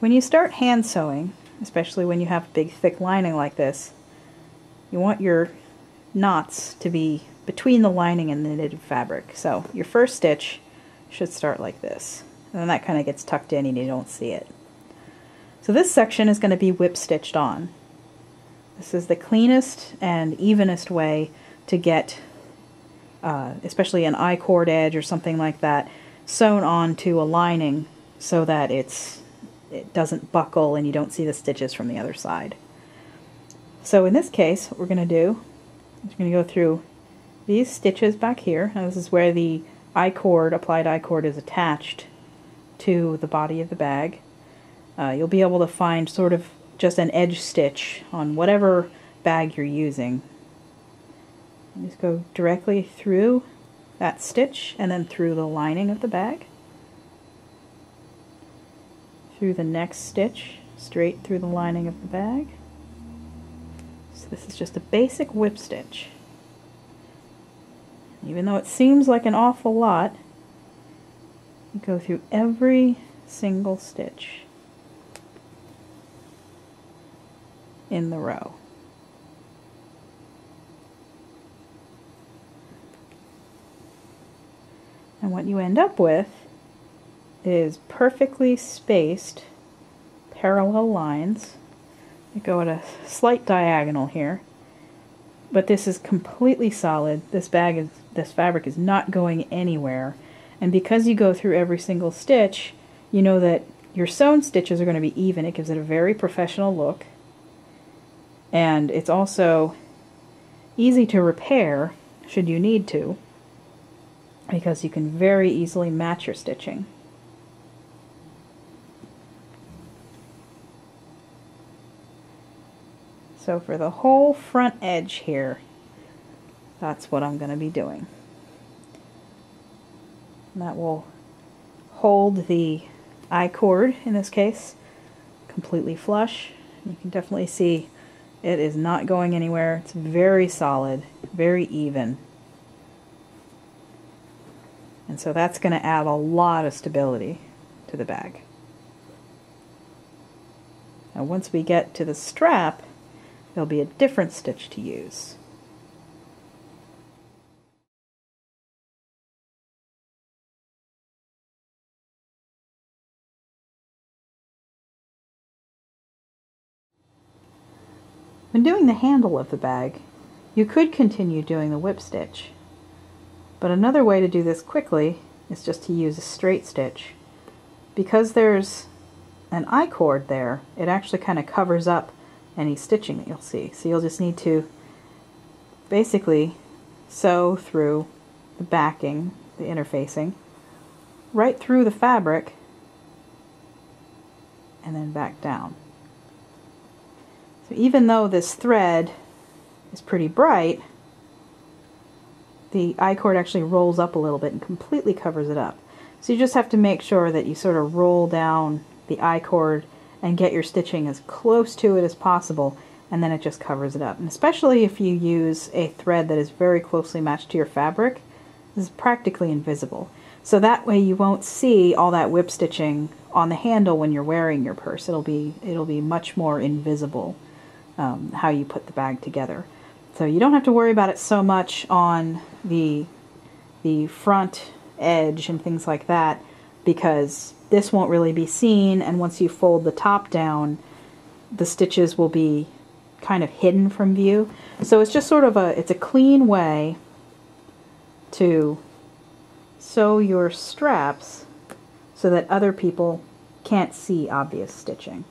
When you start hand sewing, especially when you have a big thick lining like this, you want your knots to be between the lining and the knitted fabric. So your first stitch should start like this, and then that kind of gets tucked in and you don't see it. So this section is going to be whip stitched on. This is the cleanest and evenest way to get, especially an I-cord edge or something like that, sewn onto a lining so that it doesn't buckle and you don't see the stitches from the other side. So in this case, what we're going to do is we're going to go through these stitches back here. Now this is where the I-cord, applied I-cord, is attached to the body of the bag. You'll be able to find sort of just an edge stitch on whatever bag you're using. Just go directly through that stitch and then through the lining of the bag, through the next stitch, straight through the lining of the bag. So this is just a basic whip stitch. Even though it seems like an awful lot, you go through every single stitch in the row. And what you end up with is perfectly spaced parallel lines that go at a slight diagonal here. But this is completely solid. This fabric is not going anywhere. And because you go through every single stitch, you know that your sewn stitches are going to be even. It gives it a very professional look. And it's also easy to repair should you need to, because you can very easily match your stitching. So for the whole front edge here, that's what I'm going to be doing. And that will hold the I-cord, in this case, completely flush. You can definitely see it is not going anywhere. It's very solid, very even. And so that's going to add a lot of stability to the bag. Now once we get to the strap, there'll be a different stitch to use. When doing the handle of the bag, you could continue doing the whip stitch. But another way to do this quickly is just to use a straight stitch. Because there's an I-cord there, it actually kind of covers up any stitching that you'll see. So you'll just need to basically sew through the backing, the interfacing, right through the fabric, and then back down. So even though this thread is pretty bright, the I-cord actually rolls up a little bit and completely covers it up. So you just have to make sure that you sort of roll down the I-cord and get your stitching as close to it as possible, and then it just covers it up. And especially if you use a thread that is very closely matched to your fabric, this is practically invisible. So that way you won't see all that whip stitching on the handle when you're wearing your purse. It'll be much more invisible how you put the bag together. So you don't have to worry about it so much on the front edge and things like that, because this won't really be seen, and once you fold the top down, the stitches will be kind of hidden from view. So it's just sort of it's a clean way to sew your straps so that other people can't see obvious stitching.